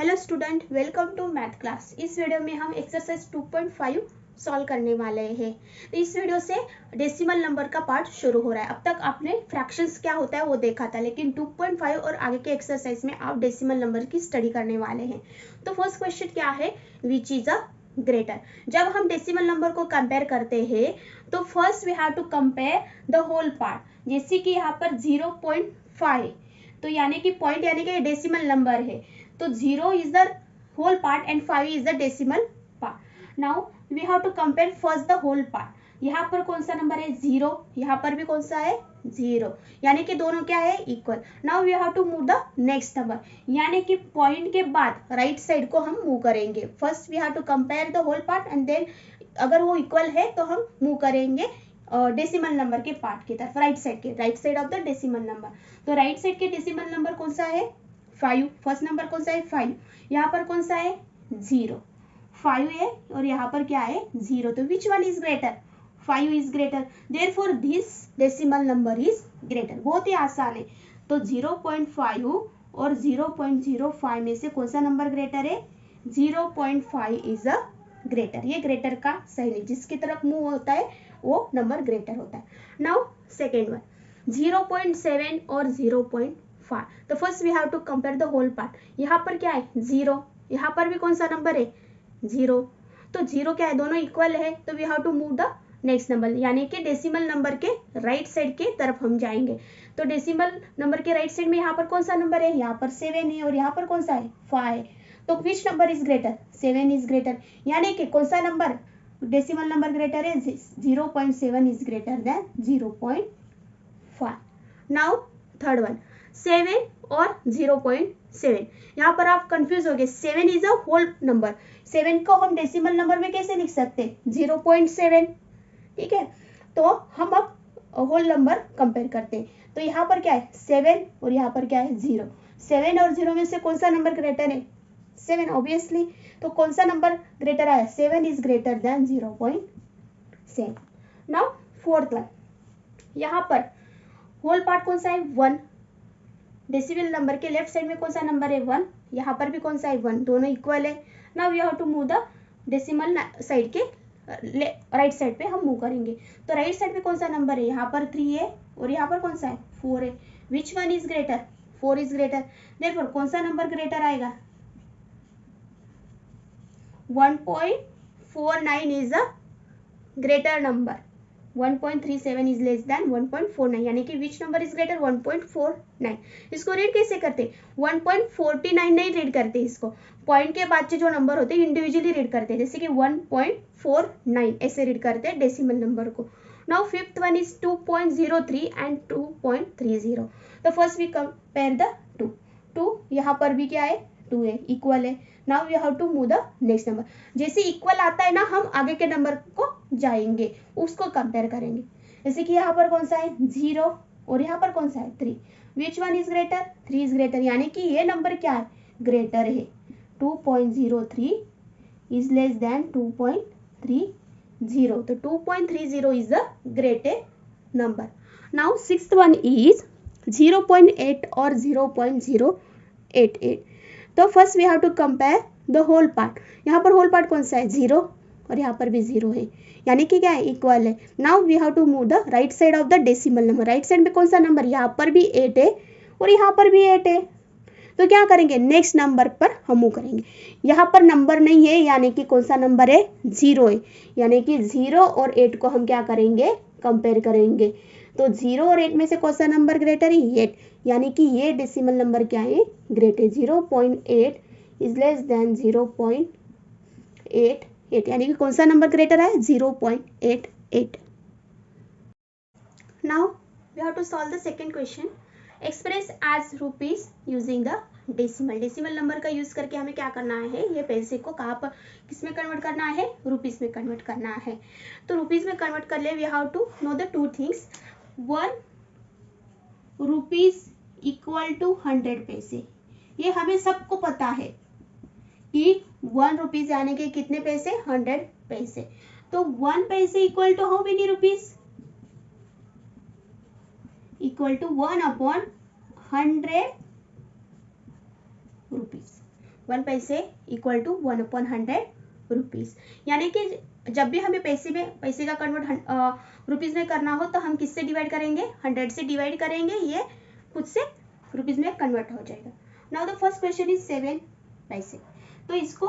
Hello student, welcome to math class. इस video में हम एक्सरसाइज 2.5 सॉल्व करने वाले हैं। इस वीडियो से डेसिमल नंबर का पार्ट शुरू हो रहा है। अब तक आपने फ्रैक्शंस क्या होता है वो देखा था, लेकिन 2.5 और आगे के एक्सरसाइज में आप डेसिमल नंबर की स्टडी करने वाले हैं। तो फर्स्ट क्वेश्चन क्या है, विच इज अ ग्रेटर। जब हम डेसिमल नंबर को कंपेयर करते हैं तो first we have to compare the whole part. जैसे कि यहाँ पर 0.5, तो यानी कि पॉइंट यानी कि डेसिमल नंबर है, तो 0 is the whole part and 5 is the decimal part. Now we have to compare first the whole part. यहाँ पर कौन सा नंबर है 0, यहाँ पर भी कौन सा है 0, यानी कि दोनों क्या है equal. Now we have to move the next number, यानी कि पॉइंट के बाद राइट साइड को हम मूव करेंगे। First we have to compare the whole part and then अगर वो इक्वल है तो हम मूव करेंगे डेसिमल नंबर के पार्ट की तरफ, right side of the decimal number. तो राइट साइड के डेसिमल नंबर कौन सा है 5। फर्स्ट नंबर कौन सा है 5, यहाँ पर कौन सा है 0, 5 है और यहाँ पर क्या है 0, तो which one is greater, 5 is greater, therefore this decimal number is greater. बहुत ही आसान है। तो 0.5 और 0.05 में से कौन सा नंबर ग्रेटर है, 0.5 इज अ ग्रेटर। ये ग्रेटर का सही है, जिसकी तरफ मूव होता है वो नंबर ग्रेटर होता है। नाउ सेकेंड वन 0.7 और 0.5, तो first we have to compare the whole part. यहाँ पर क्या है 0, यहाँ पर भी कौन सा नंबर है 0, तो 0 क्या है दोनों इक्वल है, तो we have to move the next number, यानी कि डेसिमल नंबर के राइट साइड के तरफ हम जाएंगे। तो डेसिमल नंबर के राइट साइड में यहाँ पर कौन सा नंबर है, यहाँ पर 7 है और यहाँ पर कौन सा है 5, तो which number is greater, 7 is greater, यानी कि कौन सा नंबर डेसिमल नंबर ग्रेटर है 0.7 is greater than 0.5। Now third one 7 और 0.7, यहाँ पर आप कंफ्यूज हो गए। 7 इज अ होल नंबर, 7 को हम डेसिमल नंबर में कैसे लिख सकते हैं 0.7, ठीक है। तो हम अब होल नंबर कंपेयर करते हैं। तो यहाँ पर क्या है 7 और यहाँ पर क्या है 0, 7 और 0 में से कौन सा नंबर ग्रेटर है 7 ऑब्वियसली, तो कौन सा नंबर ग्रेटर आया 7 is greater than 0.7। Now fourth one, यहाँ पर होल पार्ट कौन सा है 1, डेसिमल नंबर के लेफ्ट साइड में कौन सा नंबर है 1, यहाँ पर भी कौन सा है 1, दोनों इक्वल है। Now we have to move the decimal side के राइट साइड पे हम मूव करेंगे। तो राइट साइड पे कौन सा नंबर है, यहाँ पर 3 है और यहाँ पर कौन सा है 4 है, which one is greater, 4 is greater, therefore कौन सा नंबर ग्रेटर आएगा 1.49 is a greater number, 1.37 is less than 1.49, यानी कि विच नंबर इज ग्रेटर 1.49। इसको रीड कैसे करते 1.49 नहीं रीड करते, इसको पॉइंट के बाद जो नंबर होते हैं इंडिविजुअली रीड करते हैं, जैसे कि 1.49 ऐसे रीड करते हैं डेसिमल नंबर को। Now fifth one is 2.03 and 2.30। तो फर्स्ट वी कंपेयर द 2 यहाँ पर भी क्या है 2 है, इक्वल है। Now we have to move the next number, जैसे इक्वल आता है ना हम आगे के नंबर को जाएंगे, उसको कंपेयर करेंगे। जैसे कि यहाँ पर कौन सा है 0 और यहाँ पर कौन सा है 3, which one is greater 3 is greater, यानी कि ये नंबर क्या है ग्रेटर है। 2.03 इज लेस देन 2.30, तो 2.30 is the greater number. Now sixth one is 0.8 और 0.088। तो first we have to compare the whole part. यहाँ पर होल पार्ट कौन सा है 0 और यहाँ पर भी 0 है, यानी कि क्या है इक्वल है। Now we have to move the right side of the decimal number. Right side में कौन सा नंबर, यहाँ पर भी 8 है और यहाँ पर भी 8 है, तो क्या करेंगे नेक्स्ट नंबर पर हम मूव करेंगे। यहाँ पर नंबर नहीं है, यानी कि कौन सा नंबर है 0 है, यानी कि 0 और 8 को हम क्या करेंगे कंपेयर करेंगे। तो 0 और 8 में से कौन सा नंबर ग्रेटर है 8, यानी कि ये डेसिमल नंबर क्या है ग्रेटर। 0.8 इज लेस देन 0.88, यानी कि कौन सा नंबर ग्रेटर है 0.88। Now we have to solve the second question, express as rupees using the decimal. Decimal number का यूज करके हमें क्या करना है, ये पैसे को कहाँ पर किस में कन्वर्ट करना है रुपीज में कन्वर्ट करना है। तो रुपीज में कन्वर्ट कर ले we have to know the two things, 1 rupees equal to 100 पैसे। ये हमें सबको पता है कि 1 रुपीज यानी कि कितने पैसे 100 पैसे, तो 1 पैसे equal to how many rupees, equal to 1/100 rupees. 1 पैसे इक्वल टू 1/100 रुपीज़। यानी कि जब भी हमें पैसे का कन्वर्ट रुपीज़ में करना हो तो हम किससे डिवाइड करेंगे, 100 से डिवाइड करेंगे, ये खुद से रुपीज़ में कन्वर्ट हो जाएगा। Now the first question is 7 पैसे। तो इसको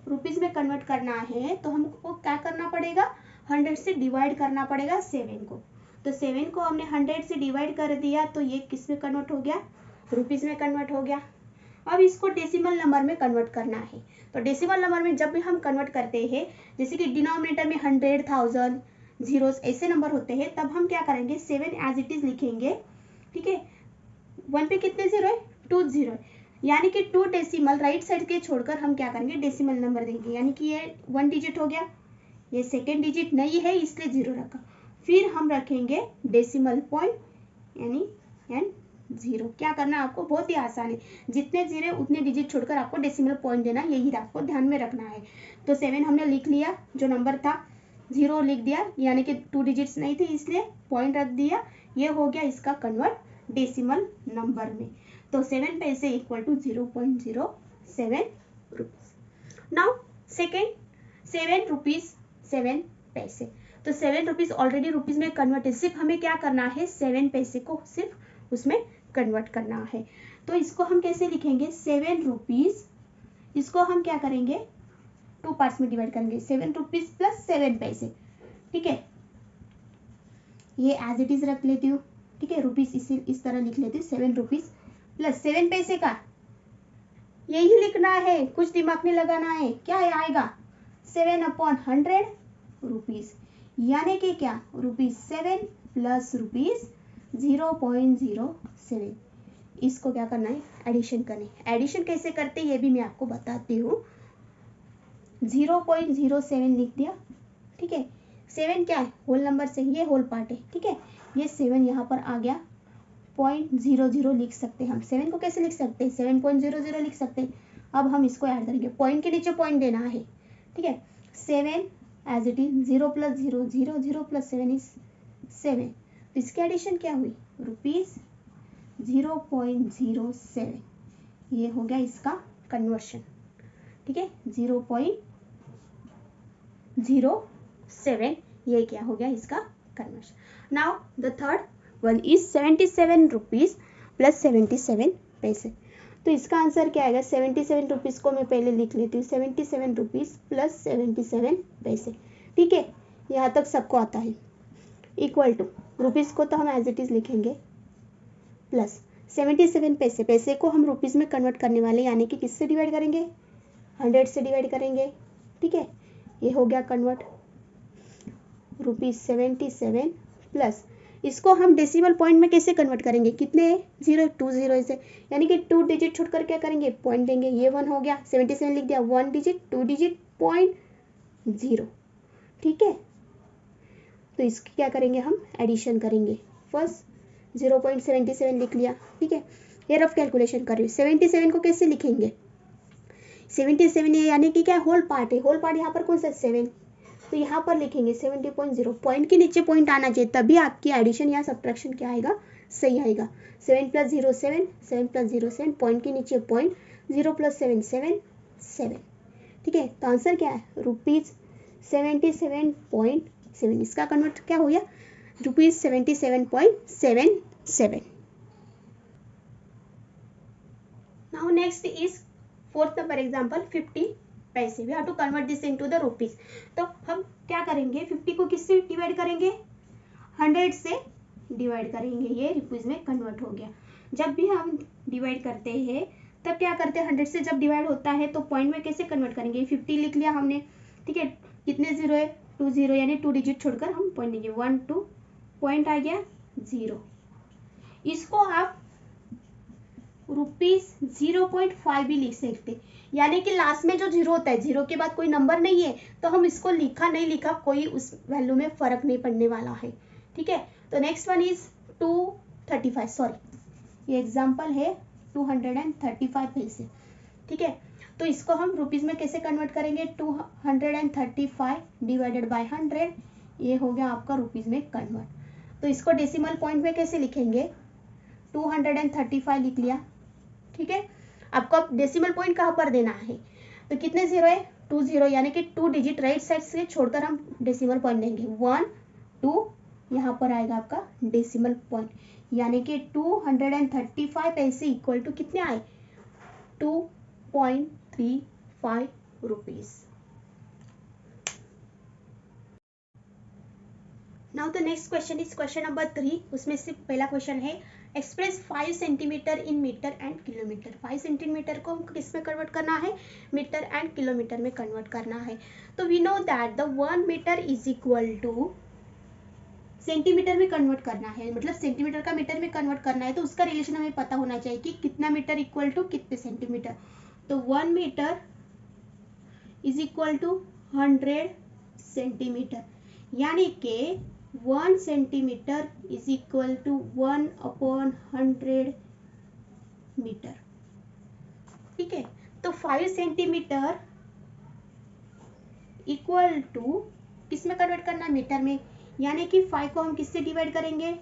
रुपीज़ में कन्वर्ट करना है तो हमको क्या करना पड़ेगा, 100 से डिवाइड करना पड़ेगा 7 को। तो 7 को हमने 100 से डिवाइड कर दिया तो ये किस में कन्वर्ट हो गया, रुपीज़ में कन्वर्ट हो गया। अब इसको डेसिमल नंबर में कन्वर्ट करना है। तो डेसिमल नंबर में जब भी हम कन्वर्ट करते हैं, जैसे कि डिनोमिनेटर में 100, 1000, जीरोस ऐसे नंबर होते हैं, तब हम क्या करेंगे, 7 एज इट इज लिखेंगे। ठीक है, 1 पे कितने जीरो है, 2 जीरो है, यानी कि 2 डेसिमल राइट साइड के छोड़कर हम क्या करेंगे, डेसिमल नंबर देंगे। यानी कि ये 1 डिजिट हो गया, ये सेकेंड डिजिट नहीं है इसलिए 0 रखा। फिर हम रखेंगे डेसिमल पॉइंट यानी एंड 0। क्या करना है आपको, बहुत ही आसान है, जितने जीरो उतने डिजिट छोड़कर आपको डेसिमल पॉइंट देना, यही आपको ध्यान में रखना है। तो 7 हमने लिख लिया, जो नंबर था 0 लिख दिया, यानी कि 2 डिजिट्स नहीं थे इसलिए पॉइंट रख दिया। ये हो गया इसका कन्वर्ट डेसिमल नंबर में। तो 7 पैसे equal to 0.07 rupees. Now second, 7 rupees 7 पैसे। तो 7 रुपीज ऑलरेडी रुपीज में कन्वर्ट है, सिर्फ हमें क्या करना है, 7 पैसे को सिर्फ उसमें कन्वर्ट करना है। तो इसको हम कैसे लिखेंगे, 7 रुपीज, इसको हम क्या करेंगे, 2 पार्ट्स में डिवाइड करेंगे, 7 रुपीज प्लस 7 पैसे। ठीक है, ये एज इट इज रख लेती हूँ। ठीक है, रुपीज इस तरह लिख लेती हूँ, 7 रुपीज प्लस 7 पैसे का यही लिखना है, कुछ दिमाग नहीं लगाना है। क्या आएगा, 7/100 रुपीज, यानी कि क्या, ₹7 प्लस ₹0.07। इसको क्या करना है, एडिशन करनी है। एडिशन कैसे करते हैं ये भी मैं आपको बताती हूँ। 0.07 लिख दिया। ठीक है, 7 क्या है, होल नंबर से, ये होल पार्ट है। ठीक है, ये 7 यहाँ पर आ गया, 0.00 लिख सकते हैं हम। 7 को कैसे लिख सकते हैं, 7.00 लिख सकते हैं। अब हम इसको ऐड करेंगे, पॉइंट के नीचे पॉइंट देना है। ठीक है, 7 as it is, 0 plus 0, 0 plus 7 is 7। तो इसकी एडिशन क्या हुई, ₹0.07। ये हो गया इसका कन्वर्शन। ठीक है, 0.07, ये क्या हो गया इसका conversion. Now the third one is 77 rupees plus 77 पैसे। तो इसका आंसर क्या आएगा, 77 रुपीज़ को मैं पहले लिख लेती हूँ, 77 रुपीज़ प्लस 77 पैसे। ठीक है, यहाँ तक सबको आता है। इक्वल टू, रुपीज़ को तो हम एज इट इज़ लिखेंगे, प्लस 77 पैसे, पैसे को हम रुपीज़ में कन्वर्ट करने वाले, यानी कि किससे डिवाइड करेंगे, 100 से डिवाइड करेंगे। ठीक है, ये हो गया कन्वर्ट, ₹77 प्लस, इसको हम डेसिमल पॉइंट में कैसे कन्वर्ट करेंगे, कितने 0, 2 जीरो से, यानी कि 2 डिजिट छोड़कर क्या करेंगे, पॉइंट देंगे। ये 1 हो गया, 77 लिख दिया, 1 डिजिट, 2 डिजिट, पॉइंट 0। ठीक है, तो इसकी क्या करेंगे, हम एडिशन करेंगे। फर्स्ट 0.77 लिख लिया। ठीक है, ये रफ कैलकुलेशन कर रही हूँ। 77 को कैसे लिखेंगे, 77 यानी कि क्या, होल पार्ट है, होल पार्ट यहाँ पर कौन सा, 7, तो यहाँ पर लिखेंगे 70.0, पॉइंट के नीचे पॉइंट आना चाहिए, तभी आपकी एडिशन या सब्ट्रैक्शन क्या आएगा, सही आएगा। 7 प्लस 0 7, 7 प्लस 0 7, पॉइंट के नीचे पॉइंट, 0 प्लस 7 7 7। ठीक है, तो आंसर क्या है, ₹77.7। इसका कन्वर्ट क्या हो गया, ₹77.77। Now next is fourth number example, 50 पैसे। We have to convert this into the rupees. तो हम क्या करेंगे, 50 को किससे डिवाइड करेंगे, 100 से डिवाइड करेंगे, ये रुपीज में कन्वर्ट हो गया। जब भी हम डिवाइड करते हैं तब क्या करते हैं, 100 से जब डिवाइड होता है तो पॉइंट में कैसे कन्वर्ट करेंगे, 50 लिख लिया हमने। ठीक है, कितने जीरो है, 2 जीरो, यानी 2 डिजिट छोड़कर हम पॉइंट देंगे, 1 2, पॉइंट आ गया 0। इसको आप ₹0.5 भी लिख सकते, यानी कि लास्ट में जो 0 होता है, 0 के बाद कोई नंबर नहीं है, तो हम इसको लिखा नहीं लिखा कोई उस वैल्यू में फर्क नहीं पड़ने वाला है। ठीक है, तो नेक्स्ट वन इज 235, सॉरी ये एग्जांपल है 235 पैसे। ठीक है, तो इसको हम रुपीज में कैसे कन्वर्ट करेंगे, 235 डिवाइडेड बाय 100, ये हो गया आपका रुपीज में कन्वर्ट। तो इसको डेसिमल पॉइंट में कैसे लिखेंगे, 235 लिख लिया। ठीक है, आपको अब डेसिमल पॉइंट कहाँ पर देना है, तो कितने जीरो है, 2 जीरो, यानी कि 2 डिजिट राइट साइड से छोड़कर हम डेसिमल पॉइंट देंगे 1 2, यहाँ पर आएगा आपका डेसिमल पॉइंट, यानी कि 235 पैसे इक्वल टू कितने आए, 2.35 rupees. Now the next question is question number 3। उसमें से पहला क्वेश्चन है express 5 centimetre in metre and kilometre. 5 centimetre को हमको किस में कन्वर्ट करना है, मीटर एंड किलोमीटर में कन्वर्ट करना है। तो we know that the 1 metre is equal to, centimetre में कन्वर्ट करना है, मतलब सेंटीमीटर का मीटर में कन्वर्ट करना है, तो उसका रिलेशन हमें पता होना चाहिए कि कितना मीटर इक्वल टू कितने सेंटीमीटर। तो 1 metre is equal to 100 centimetre, यानी कि 1 centimetre is equal to 1/100 metre. ठीक है, तो 5 सेंटीमीटर इक्वल टू किस में कन्वर्ट करना है, मीटर में, यानी कि 5 को हम किससे डिवाइड करेंगे,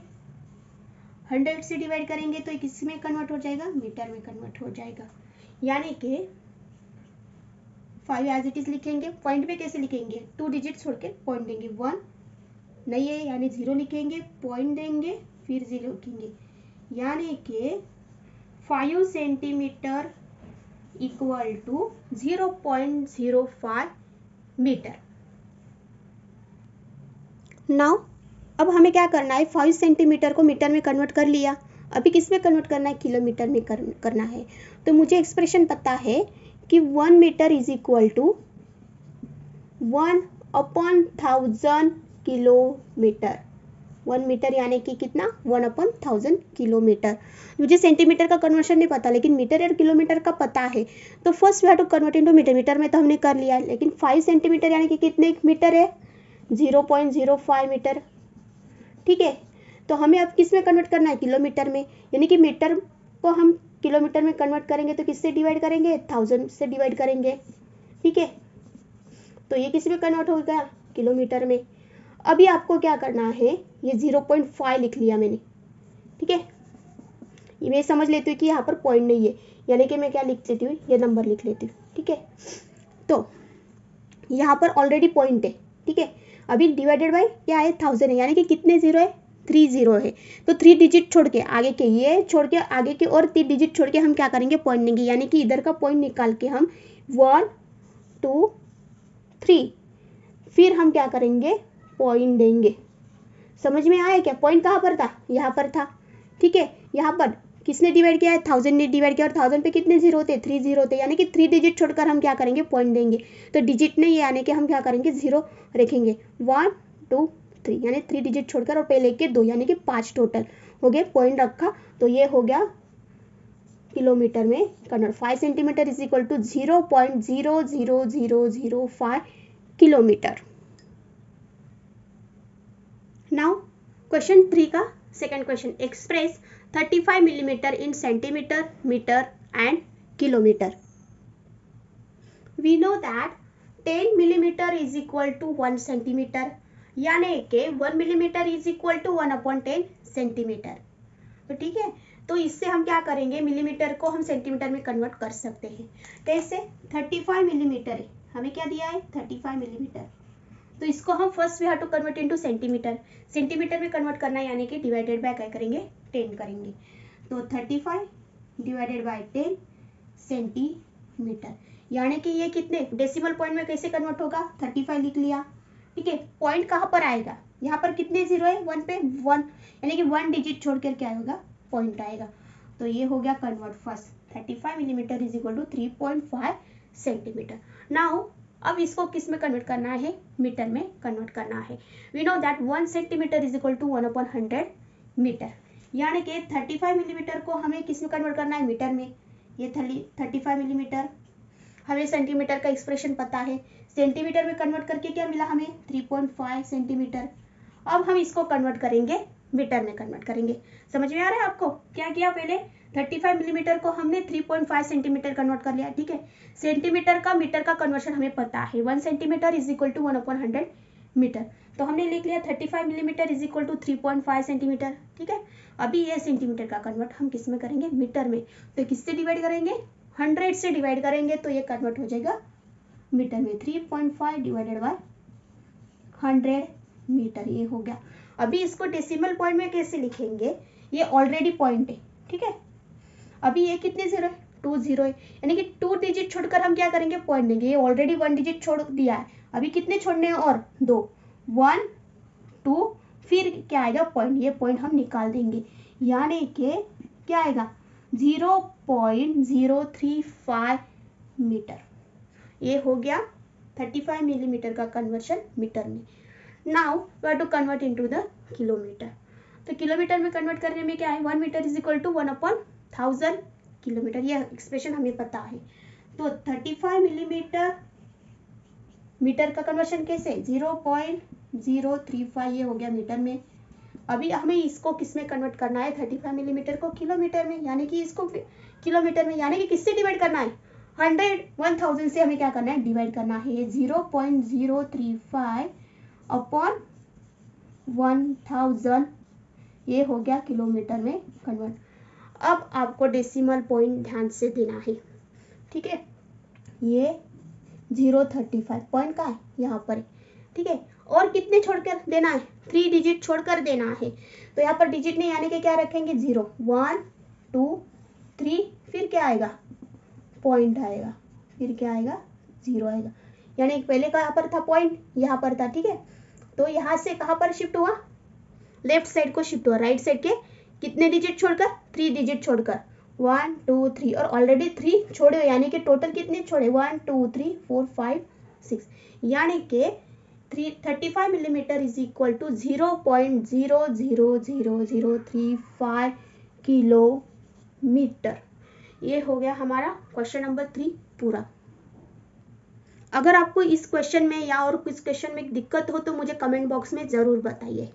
100 से डिवाइड करेंगे, तो किस में कन्वर्ट हो जाएगा, मीटर में कन्वर्ट हो जाएगा। यानी कि 5 एज इट इज लिखेंगे, पॉइंट पे कैसे लिखेंगे, 2 डिजिट छोड़ के पॉइंट देंगे, 1 नहीं है यानी 0 लिखेंगे, पॉइंट देंगे, फिर 0 लिखेंगे, यानी कि 5 centimetre equal to 0.05 metre. Now अब हमें क्या करना है, 5 सेंटीमीटर को मीटर में कन्वर्ट कर लिया, अभी किस में कन्वर्ट करना है, किलोमीटर में करना है। तो मुझे एक्सप्रेशन पता है कि 1 metre is equal to 1/1000 kilometre. 1 metre यानी कि कितना, 1/1000 किलोमीटर। मुझे सेंटीमीटर का कन्वर्शन नहीं पता, लेकिन मीटर और किलोमीटर का पता है, तो first we have to convert into metre. Metre में तो हमने कर लिया, लेकिन 5 सेंटीमीटर यानी कि कितने मीटर है, 0.05 मीटर। ठीक है, तो हमें अब किस में कन्वर्ट करना है, किलोमीटर में, यानी कि मीटर को हम किलोमीटर में कन्वर्ट करेंगे तो किससे डिवाइड करेंगे, 1000 से डिवाइड करेंगे। ठीक है, तो ये किस में कन्वर्ट हो गया, किलोमीटर में। अभी आपको क्या करना है, ये 0.5 लिख लिया मैंने। ठीक है, ये मैं समझ लेती हूँ कि यहाँ पर पॉइंट नहीं है, यानी कि मैं क्या लिख लेती हूँ, ये नंबर लिख लेती हूँ। ठीक है, तो यहाँ पर ऑलरेडी पॉइंट है। ठीक है, अभी डिवाइडेड बाय क्या है, 1000 है, यानी कि कितने जीरो है, 3 जीरो है, तो 3 डिजिट छोड़ के आगे के, ये छोड़ के आगे के और 3 डिजिट छोड़ के हम क्या करेंगे, पॉइंट देंगे, यानी कि इधर का पॉइंट निकाल के हम 1 2 3, फिर हम क्या करेंगे, पॉइंट देंगे। समझ में आया क्या, पॉइंट कहाँ पर था, यहाँ पर था। ठीक है, यहाँ पर किसने डिवाइड किया है, 1000 ने डिवाइड किया, और 1000 पे कितने जीरो होते, 3 जीरो होते, यानी कि 3 डिजिट छोड़कर हम क्या करेंगे, पॉइंट देंगे। तो डिजिट नहीं है, यानी कि हम क्या करेंगे, 0 रखेंगे, 1 2 3, यानी 3 डिजिट छोड़कर और पहले के 2, यानी कि 5 टोटल हो गए, पॉइंट रखा, तो ये हो गया किलोमीटर में convert. 5 centimetre is equal to 0.00005 kilometre. Now question 3 का second question, express 35 millimetre in centimetre, metre and kilometre. We know that 10 millimetre is equal to 1 centimetre, यानी कि 1 millimetre is equal to 1/10 centimetre. तो ठीक है, तो इससे हम क्या करेंगे, मिलीमीटर को हम सेंटीमीटर में कन्वर्ट कर सकते हैं। कैसे, 35 मिलीमीटर है, हमें क्या दिया है, 35 मिलीमीटर, तो इसको हम first we have to convert into centimetre. Centimetre में कन्वर्ट करना है, यानी कि डिवाइडेड बाय क्या करेंगे, 10 करेंगे, तो 35 डिवाइडेड बाय 10 सेंटीमीटर, यानी कि ये कितने डेसिमल पॉइंट में कैसे कन्वर्ट होगा, 35 लिख लिया। ठीक है, पॉइंट कहाँ पर आएगा, यहाँ पर कितने जीरो है, 1 पे 1, यानी कि 1 डिजिट छोड़कर क्या होगा, पॉइंट आएगा, तो ये हो गया convert first, 35 millimetre is equal to 3.5 centimetre. Now अब इसको किस में कन्वर्ट करना है, मीटर में कन्वर्ट करना है। We know that 1 centimetre is equal to 1/100 metre, यानी कि 35 मिलीमीटर को हमें किस में कन्वर्ट करना है, मीटर में। ये 35 मिलीमीटर, हमें सेंटीमीटर का एक्सप्रेशन पता है, सेंटीमीटर में कन्वर्ट करके क्या मिला हमें, 3.5 सेंटीमीटर। अब हम इसको कन्वर्ट करेंगे, मीटर में कन्वर्ट करेंगे। समझ में आ रहा है आपको, क्या किया, पहले 35 मिलीमीटर को हमने 3.5 सेंटीमीटर कन्वर्ट कर लिया। ठीक है, सेंटीमीटर का मीटर का कन्वर्शन हमें पता है, 1 centimetre is equal to 1/100 metre, तो हमने लिख लिया 35 millimetre is equal to 3.5 centimetre. ठीक है, अभी ये सेंटीमीटर का कन्वर्ट हम किस में करेंगे, मीटर में, तो किससे डिवाइड करेंगे, 100 से डिवाइड करेंगे तो ये कन्वर्ट हो जाएगा मीटर में। 3.5 डिवाइडेड बाय 100 मीटर, ये हो गया। अभी इसको डेसिमल पॉइंट में कैसे लिखेंगे, ये ऑलरेडी पॉइंट है, ठीक है। अभी ये कितने जीरो है, 2 जीरो है, यानी कि 2 डिजिट छोड़कर हम क्या करेंगे, पॉइंट देंगे। ये ऑलरेडी 1 डिजिट छोड़ दिया है, अभी कितने छोड़ने हैं और 2, 1 2, फिर क्या आएगा पॉइंट, ये पॉइंट हम निकाल देंगे, यानी कि क्या आएगा 0.035 मीटर। ये हो गया 35 मिलीमीटर का कन्वर्शन मीटर में। Now we have to convert into the kilometre. तो किलोमीटर में कन्वर्ट करने में क्या है, 1 metre is equal to 1/1000 kilometre, ये एक्सप्रेशन हमें पता है। तो 35 मिलीमीटर मीटर का कन्वर्शन कैसे, 0.035, ये हो गया मीटर में। अभी हमें इसको किस में कन्वर्ट करना है, 35 मिलीमीटर को किलोमीटर में, यानी कि इसको किलोमीटर में, यानी कि किससे डिवाइड करना है, 1000 से हमें क्या करना है, डिवाइड करना है। 0.035 अपॉन 1000, ये हो गया किलोमीटर में कन्वर्ट। अब आपको डेसिमल पॉइंट ध्यान से देना है, ठीक है। ये 0.35 पॉइंट का है यहाँ पर, ठीक है। और कितने छोड़कर देना है, 3 डिजिट छोड़कर देना है। तो यहाँ पर डिजिट नहीं, यानी कि क्या रखेंगे 0, 1 2 3, फिर क्या आएगा पॉइंट आएगा, फिर क्या आएगा 0 आएगा, यानी पहले कहाँ पर था पॉइंट, यहाँ पर था, ठीक है। तो यहाँ से कहाँ पर शिफ्ट हुआ, लेफ्ट साइड को शिफ्ट हुआ, राइट साइड के कितने डिजिट छोड़कर, 3 डिजिट छोड़कर, 1 2 3, और ऑलरेडी 3 छोड़े, यानी कि टोटल कितने छोड़े, 1 2 3 4 5 6, यानी कि 35 millimetre is equal to 0.00035 kilometre. ये हो गया हमारा क्वेश्चन नंबर 3 पूरा। अगर आपको इस क्वेश्चन में या और कुछ क्वेश्चन में दिक्कत हो तो मुझे कमेंट बॉक्स में ज़रूर बताइए।